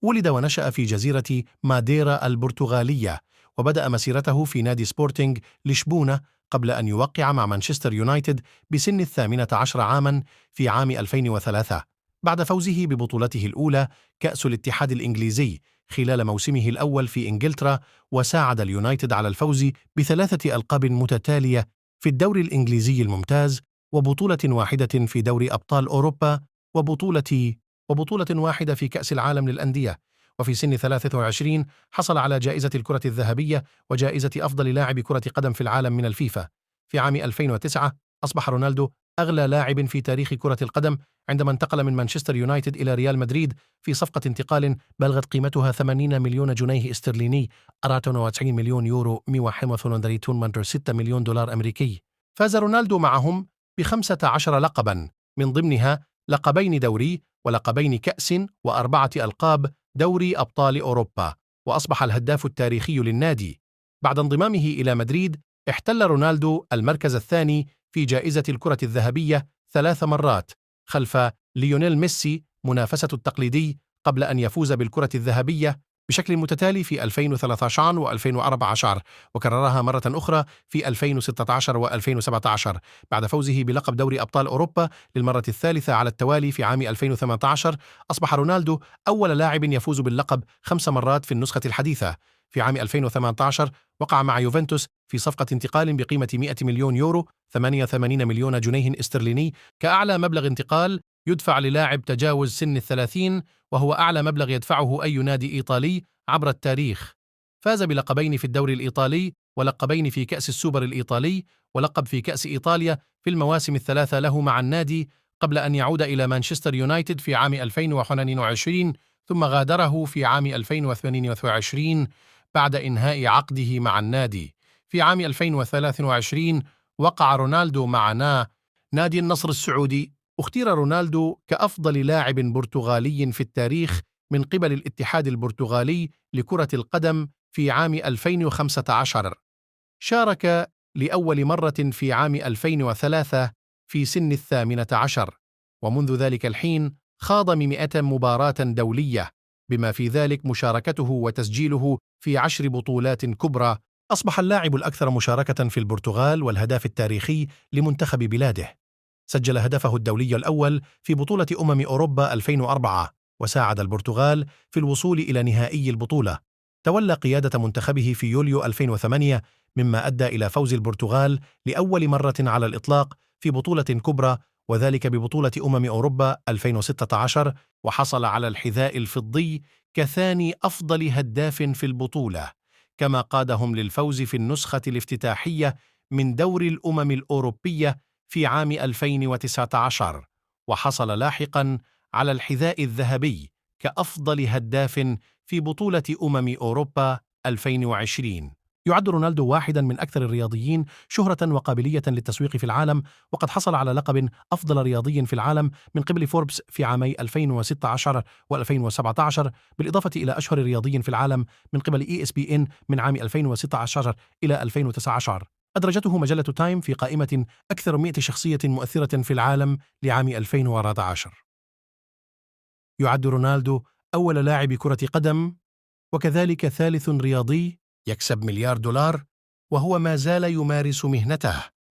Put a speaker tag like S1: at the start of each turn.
S1: ولد ونشأ في جزيرة ماديرا البرتغالية، وبدأ مسيرته في نادي سبورتينغ لشبونة قبل أن يوقع مع مانشستر يونايتد بسن 18 عاما في عام 2003 بعد فوزه ببطولته الأولى كأس الاتحاد الإنجليزي خلال موسمه الأول في إنجلترا، وساعد اليونايتد على الفوز ب3 ألقاب متتالية في الدوري الإنجليزي الممتاز، وبطولة واحدة في دوري أبطال أوروبا، وبطولة واحدة في كأس العالم للأندية. وفي سن 23 حصل على جائزة الكرة الذهبية وجائزة أفضل لاعب كرة قدم في العالم من الفيفا. في عام 2009 أصبح رونالدو أغلى لاعب في تاريخ كرة القدم عندما انتقل من مانشستر يونايتد إلى ريال مدريد في صفقة انتقال بلغت قيمتها 80 مليون جنيه استرليني 94 مليون يورو 136 مليون دولار أمريكي. فاز رونالدو معهم ب15 لقبا، من ضمنها لقبين دوري ولقبين كأس و4 ألقاب دوري أبطال أوروبا، وأصبح الهداف التاريخي للنادي. بعد انضمامه إلى مدريد احتل رونالدو المركز الثاني في جائزة الكرة الذهبية 3 مرات خلف ليونيل ميسي منافسة التقليدي، قبل أن يفوز بالكرة الذهبية بشكل متتالي في 2013 و2014، وكررها مرة أخرى في 2016 و2017 بعد فوزه بلقب دوري أبطال أوروبا للمرة الثالثة على التوالي في عام 2018. أصبح رونالدو أول لاعب يفوز باللقب 5 مرات في النسخة الحديثة. في عام 2018 وقع مع يوفنتوس في صفقة انتقال بقيمة 100 مليون يورو 88 مليون جنيه استرليني كأعلى مبلغ انتقال يدفع للاعب تجاوز سن 30، وهو أعلى مبلغ يدفعه أي نادي إيطالي عبر التاريخ. فاز بلقبين في الدوري الإيطالي ولقبين في كأس السوبر الإيطالي ولقب في كأس إيطاليا في المواسم الثلاثة له مع النادي، قبل أن يعود إلى مانشستر يونايتد في عام 2022 ثم غادره في عام 2022 بعد إنهاء عقده مع النادي. في عام 2023 وقع رونالدو مع نادي النصر السعودي. اختير رونالدو كأفضل لاعب برتغالي في التاريخ من قبل الاتحاد البرتغالي لكرة القدم في عام 2015. شارك لأول مرة في عام 2003 في سن 18، ومنذ ذلك الحين خاض 100 مباراة دولية، بما في ذلك مشاركته وتسجيله في 10 بطولات كبرى. أصبح اللاعب الأكثر مشاركة في البرتغال والهداف التاريخي لمنتخب بلاده. سجل هدفه الدولي الأول في بطولة أوروبا 2004، وساعد البرتغال في الوصول إلى نهائي البطولة. تولى قيادة منتخبه في يوليو 2008، مما أدى إلى فوز البرتغال لأول مرة على الإطلاق في بطولة كبرى، وذلك ببطولة أوروبا 2016، وحصل على الحذاء الفضي كثاني أفضل هداف في البطولة، كما قادهم للفوز في النسخة الافتتاحية من دوري الأوروبية في عام 2019، وحصل لاحقاً على الحذاء الذهبي كأفضل هداف في بطولة أوروبا 2020. يعد رونالدو واحداً من أكثر الرياضيين شهرة وقابلية للتسويق في العالم، وقد حصل على لقب أفضل رياضي في العالم من قبل فوربس في عامي 2016 و2017، بالإضافة إلى أشهر رياضي في العالم من قبل ESPN من عام 2016 إلى 2019. أدرجته مجلة تايم في قائمة أكثر 100 شخصية مؤثرة في العالم لعام 2014. يعد رونالدو أول لاعب كرة قدم وكذلك ثالث رياضي يكسب $1,000,000، وهو ما زال يمارس مهنته.